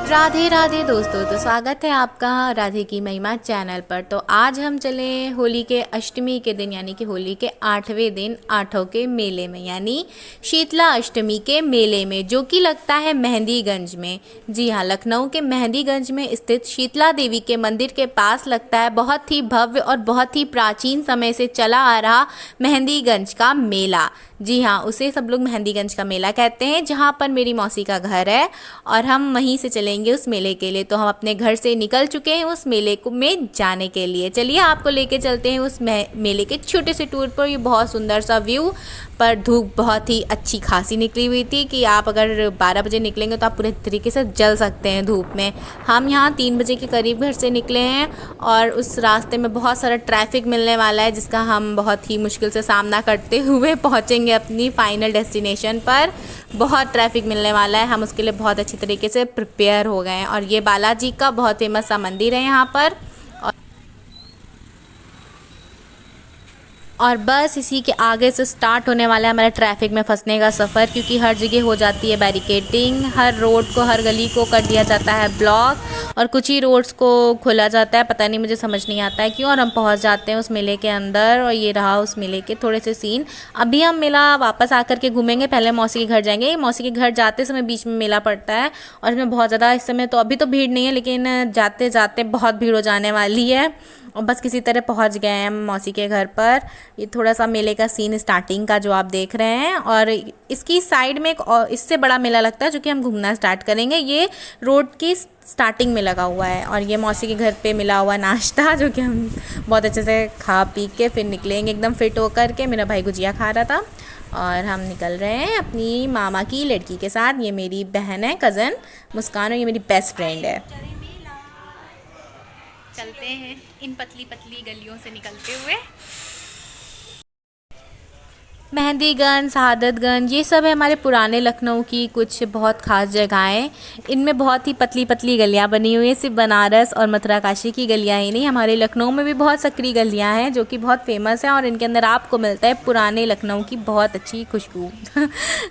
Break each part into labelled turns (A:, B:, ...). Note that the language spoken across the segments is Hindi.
A: राधे राधे दोस्तों, तो स्वागत है आपका राधे की महिमा चैनल पर। तो आज हम चले होली के अष्टमी के दिन यानी कि होली के 8वें दिन आठों के मेले में यानी शीतला अष्टमी के मेले में, जो कि लगता है मेहंदीगंज में। जी हाँ, लखनऊ के मेहंदीगंज में स्थित शीतला देवी के मंदिर के पास लगता है बहुत ही भव्य और बहुत ही प्राचीन समय से चला आ रहा मेहंदीगंज का मेला। जी हाँ, उसे सब लोग मेहंदीगंज का मेला कहते हैं, जहाँ पर मेरी मौसी का घर है और हम वहीं से चलेंगे उस मेले के लिए। तो हम अपने घर से निकल चुके हैं उस मेले को में जाने के लिए। चलिए आपको लेके चलते हैं उस मेले के छोटे से टूर पर। ये बहुत सुंदर सा व्यू, पर धूप बहुत ही अच्छी खासी निकली हुई थी कि आप अगर 12 बजे निकलेंगे तो आप पूरे तरीके से जल सकते हैं धूप में। हम यहाँ 3 बजे के करीब घर से निकले हैं और उस रास्ते में बहुत सारा ट्रैफिक मिलने वाला है, जिसका हम बहुत ही मुश्किल से सामना करते हुए पहुँचेंगे अपनी फाइनल डेस्टिनेशन पर। बहुत ट्रैफिक मिलने वाला है, हम उसके लिए बहुत अच्छी तरीके से प्रिपेयर हो गए हैं। और ये बालाजी का बहुत फेमस सा मंदिर है यहाँ पर। और बस इसी के आगे से स्टार्ट होने वाला है हमारा ट्रैफिक में फंसने का सफ़र, क्योंकि हर जगह हो जाती है बैरिकेडिंग, हर रोड को, हर गली को कर दिया जाता है ब्लॉक और कुछ ही रोड्स को खोला जाता है। पता नहीं, मुझे समझ नहीं आता है क्यों। और हम पहुंच जाते हैं उस मेले के अंदर और ये रहा उस मेले के थोड़े से सीन। अभी हम मेला वापस आकर के घूमेंगे, पहले मौसी के घर जाएंगे। मौसी के घर जाते समय बीच में मेला पड़ता है और इसमें बहुत ज़्यादा, इस समय तो अभी तो भीड़ नहीं है, लेकिन जाते जाते बहुत भीड़ हो जाने वाली है। और बस किसी तरह पहुंच गए हैं हम मौसी के घर पर। ये थोड़ा सा मेले का सीन स्टार्टिंग का जो आप देख रहे हैं, और इसकी साइड में एक और इससे बड़ा मेला लगता है जो कि हम घूमना स्टार्ट करेंगे। ये रोड की स्टार्टिंग में लगा हुआ है और ये मौसी के घर पे मिला हुआ नाश्ता, जो कि हम बहुत अच्छे से खा पी के फिर निकलेंगे एकदम फिट होकर के। मेरा भाई गुजिया खा रहा था और हम निकल रहे हैं अपनी मामा की लड़की के साथ। ये मेरी बहन है, कज़न मुस्कान, और ये मेरी बेस्ट फ्रेंड है। चलते हैं इन पतली पतली गलियों से निकलते हुए। मेहंदीगंज, शहादतगंज, ये सब है हमारे पुराने लखनऊ की कुछ बहुत ख़ास जगहें। इनमें बहुत ही पतली पतली गलियां बनी हुई हैं। सिर्फ बनारस और मथुरा काशी की गलियां ही नहीं, हमारे लखनऊ में भी बहुत सकरी गलियां हैं जो कि बहुत फेमस हैं। और इनके अंदर आपको मिलता है पुराने लखनऊ की बहुत अच्छी खुशबू।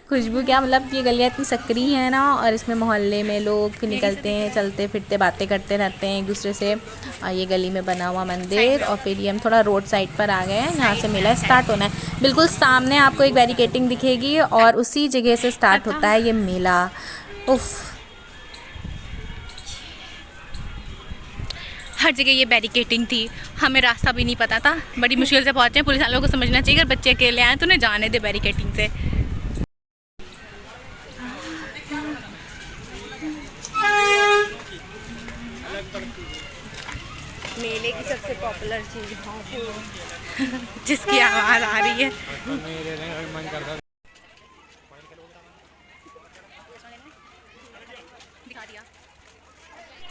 A: खुशबू क्या, मतलब ये गलियाँ इतनी सकरी हैं ना, और इसमें मोहल्ले में लोग निकलते हैं, चलते फिरते बातें करते रहते हैं एक दूसरे से। और ये गली में बना हुआ मंदिर, और फिर ये हम थोड़ा रोड साइड पर आ गए हैं, यहाँ से मेला स्टार्ट होना है। बिल्कुल सामने आपको एक बैरिकेडिंग दिखेगी और उसी जगह से स्टार्ट होता है ये मेला। उफ, हर जगह ये बैरिकेडिंग थी, हमें रास्ता भी नहीं पता था, बड़ी मुश्किल से पहुंचे। पुलिस वालों को समझना चाहिए, अगर बच्चे अकेले आए तो उन्हें जाने दे बैरिकेडिंग से। मेले की सबसे पॉपुलर चीज़ जिसकी आवाज़ आ रही है।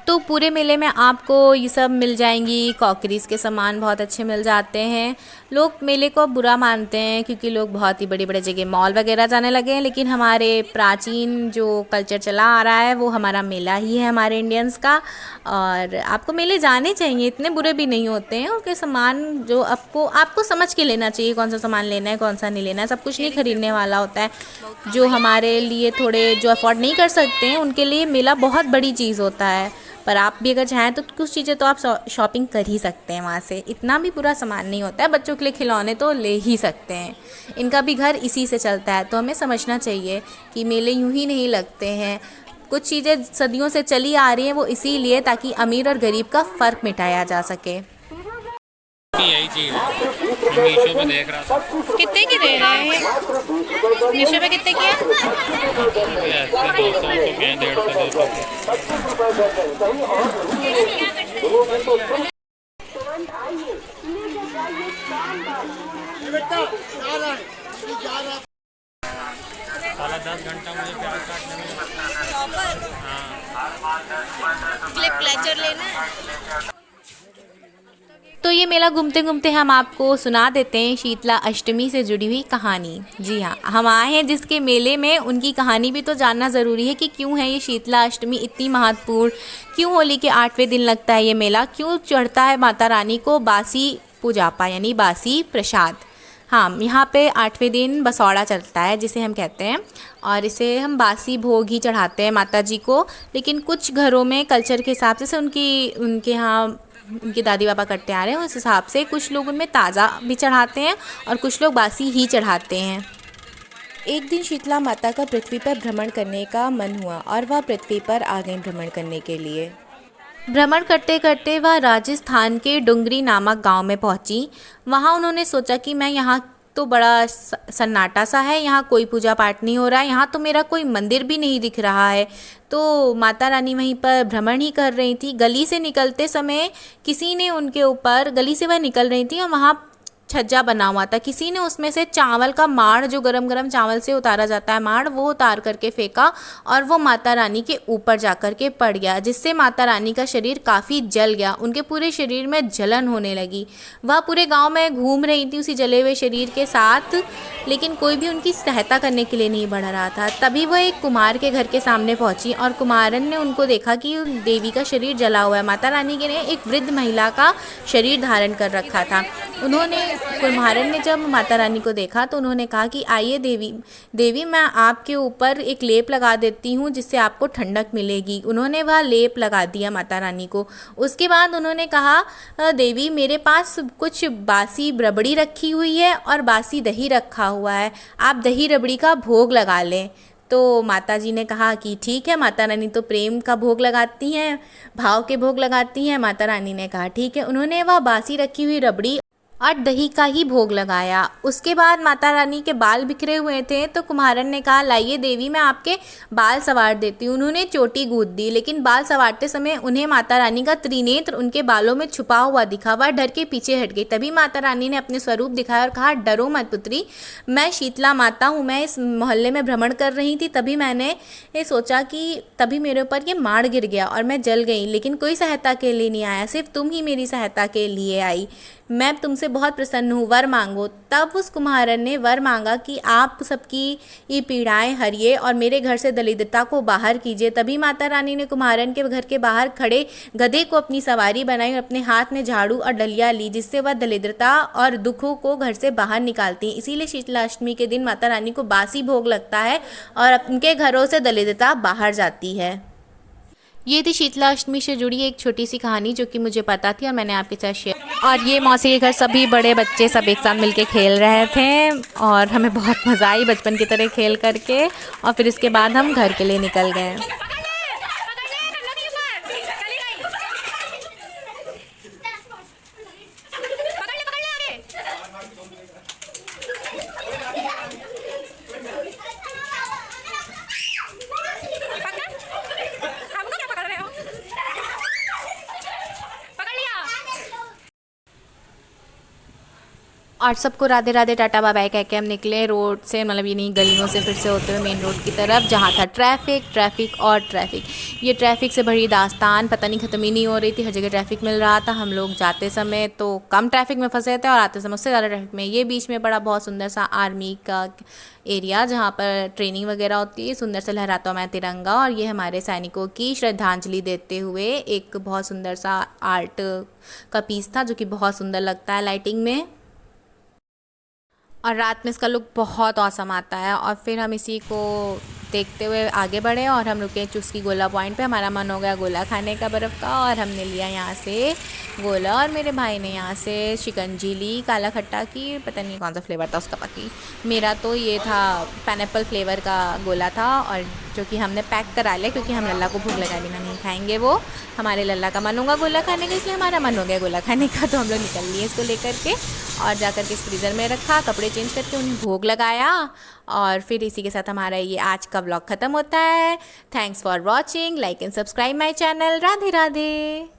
A: तो पूरे मेले में आपको ये सब मिल जाएंगी। कॉकरीज के सामान बहुत अच्छे मिल जाते हैं। लोग मेले को बुरा मानते हैं क्योंकि लोग बहुत ही बड़े बड़े जगह मॉल वगैरह जाने लगे हैं, लेकिन हमारे प्राचीन जो कल्चर चला आ रहा है वो हमारा मेला ही है, हमारे इंडियंस का। और आपको मेले जाने चाहिए, इतने बुरे भी नहीं होते हैं। उनके सामान जो आपको समझ के लेना चाहिए, कौन सा सामान लेना है कौन सा नहीं लेना है। सब कुछ नहीं खरीदने वाला होता है। जो हमारे लिए थोड़े जो अफोर्ड नहीं कर सकते हैं उनके लिए मेला बहुत बड़ी चीज़ होता है। पर आप भी अगर चाहें तो कुछ चीज़ें तो आप शॉपिंग कर ही सकते हैं वहाँ से, इतना भी पूरा सामान नहीं होता है। बच्चों के लिए खिलौने तो ले ही सकते हैं, इनका भी घर इसी से चलता है। तो हमें समझना चाहिए कि मेले यूं ही नहीं लगते हैं। कुछ चीज़ें सदियों से चली आ रही हैं, वो इसीलिए ताकि अमीर और गरीब का फ़र्क मिटाया जा सके।
B: यही चीज़ मीशो पे देख रहा था।
A: कितने की दे रहे हैं? मीशो पे कितने की है?
B: 200 के, 150 साला 10 घंटा मुझे प्याज काटने में।
A: क्लिप क्लचर लेना है। तो ये मेला घूमते घूमते हम आपको सुना देते हैं शीतला अष्टमी से जुड़ी हुई कहानी। जी हाँ, हम आए हैं जिसके मेले में, उनकी कहानी भी तो जानना ज़रूरी है कि क्यों है ये शीतला अष्टमी इतनी महत्वपूर्ण, क्यों होली के 8वें दिन लगता है ये मेला, क्यों चढ़ता है माता रानी को बासी पूजापा यानी बासी प्रसाद। हाँ, यहाँ पे 8वें दिन बसौड़ा चलता है जिसे हम कहते हैं, और इसे हम बासी भोग ही चढ़ाते हैं माता जी को। लेकिन कुछ घरों में कल्चर के हिसाब से उनके यहाँ उनके दादी बाबा करते आ रहे हैं, उस हिसाब से कुछ लोग उनमें ताज़ा भी चढ़ाते हैं और कुछ लोग बासी ही चढ़ाते हैं। एक दिन शीतला माता का पृथ्वी पर भ्रमण करने का मन हुआ और वह पृथ्वी पर आ गई भ्रमण करने के लिए। भ्रमण करते करते वह राजस्थान के डुंगरी नामक गांव में पहुंची। वहां उन्होंने सोचा कि मैं यहाँ तो बड़ा सन्नाटा सा है, यहाँ कोई पूजा पाठ नहीं हो रहा है, यहाँ तो मेरा कोई मंदिर भी नहीं दिख रहा है। तो माता रानी वहीं पर भ्रमण ही कर रही थी। गली से निकलते समय किसी ने उनके ऊपर, गली से वह निकल रही थी और वहाँ छज्जा बना हुआ था, किसी ने उसमें से चावल का माड़, जो गरम गरम चावल से उतारा जाता है माड़, वो उतार करके फेंका और वो माता रानी के ऊपर जा कर के पड़ गया, जिससे माता रानी का शरीर काफ़ी जल गया। उनके पूरे शरीर में जलन होने लगी। वह पूरे गांव में घूम रही थी उसी जले हुए शरीर के साथ, लेकिन कोई भी उनकी सहायता करने के लिए नहीं बढ़ रहा था। तभी वह एक कुम्हार के घर के सामने पहुंची और कुम्हारन ने उनको देखा कि देवी का शरीर जला हुआ है। माता रानी ने एक वृद्ध महिला का शरीर धारण कर रखा था। कुम्हारन ने जब माता रानी को देखा तो उन्होंने कहा कि आइए देवी मैं आपके ऊपर एक लेप लगा देती हूँ जिससे आपको ठंडक मिलेगी। उन्होंने वह लेप लगा दिया माता रानी को। उसके बाद उन्होंने कहा देवी मेरे पास कुछ बासी रबड़ी रखी हुई है और बासी दही रखा हुआ है, आप दही रबड़ी का भोग लगा लें। तो माता जी ने कहा कि ठीक है। माता रानी तो प्रेम का भोग लगाती हैं, भाव के भोग लगाती हैं। माता रानी ने कहा ठीक है। उन्होंने वह बासी रखी हुई रबड़ी और दही का ही भोग लगाया। उसके बाद माता रानी के बाल बिखरे हुए थे तो कुम्हारन ने कहा लाइए देवी मैं आपके बाल संवार देती हूँ। उन्होंने चोटी गूंथ दी, लेकिन बाल संवारते समय उन्हें माता रानी का त्रिनेत्र उनके बालों में छुपा हुआ दिखा। वह डर के पीछे हट गई। तभी माता रानी ने अपने स्वरूप दिखाया और कहा डरो मत पुत्री, मैं शीतला माता हूँ। मैं इस मोहल्ले में भ्रमण कर रही थी, तभी मैंने ये सोचा कि तभी मेरे ऊपर ये माड़ गिर गया और मैं जल गई, लेकिन कोई सहायता के लिए नहीं आया, सिर्फ तुम ही मेरी सहायता के लिए आई। मैं तुमसे बहुत प्रसन्न हूँ, वर मांगो। तब उस कुम्हारन ने वर मांगा कि आप सबकी ये पीड़ाएं हरिए और मेरे घर से दरिद्रता को बाहर कीजिए। तभी माता रानी ने कुम्हारन के घर के बाहर खड़े गधे को अपनी सवारी बनाई और अपने हाथ में झाड़ू और डलिया ली, जिससे वह दरिद्रता और दुखों को घर से बाहर निकालती है। इसीलिए शीतला अष्टमी के दिन माता रानी को बासी भोग लगता है और उनके घरों से दरिद्रता बाहर जाती है। ये थी शीतला अष्टमी से जुड़ी एक छोटी सी कहानी जो कि मुझे पता थी और मैंने आपके साथ शेयर। और ये मौसी के घर सभी बड़े बच्चे सब एक साथ मिलके खेल रहे थे और हमें बहुत मज़ा आई बचपन की तरह खेल करके। और फिर इसके बाद हम घर के लिए निकल गए। और सबको Radhe Radhe tata bye bye कह के हम निकले रोड से, मतलब ये नहीं गलियों से फिर से होते हुए मेन रोड की तरफ, जहाँ था ट्रैफिक और ट्रैफिक। ये ट्रैफिक से भरी दास्तान पता नहीं ख़त्म ही नहीं हो रही थी, हर जगह ट्रैफिक मिल रहा था। हम लोग जाते समय तो कम ट्रैफिक में फंसे थे और आते समय उससे ज़्यादा ट्रैफिक में। ये बीच में बड़ा बहुत सुंदर सा आर्मी का एरिया जहाँ पर ट्रेनिंग वगैरह होती है, सुंदर से लहराता हुआ तिरंगा। और ये हमारे सैनिकों की श्रद्धांजलि देते हुए एक बहुत सुंदर सा आर्ट का पीस था जो कि बहुत सुंदर लगता है लाइटिंग में। और रात में इसका लुक बहुत औसम आता है। और फिर हम इसी को देखते हुए आगे बढ़े और हम रुके चुस्की गोला पॉइंट पे। हमारा मन हो गया गोला खाने का बर्फ़ का और हमने लिया यहाँ से गोला और मेरे भाई ने यहाँ से शिकंजी ली काला खट्टा की, पता नहीं कौन सा फ्लेवर था उसका पति। मेरा तो ये था पाइनएप्पल फ्लेवर का गोला था और जो कि हमने पैक करा लिया क्योंकि हम लल्ला को भूख लगा बिना नहीं खाएंगे। वो हमारे लल्ला का मन होगा गोला खाने का, इसलिए हमारा मन हो गया गोला खाने का। तो हम लोग निकल लिए इसको लेकर के और जा कर के इस फ्रीज़र में रखा, कपड़े चेंज करके उन्हें भोग लगाया। और फिर इसी के साथ हमारा ये आज का व्लॉग ख़त्म होता है। Thanks for watching, like and subscribe my channel. Radhe Radhe.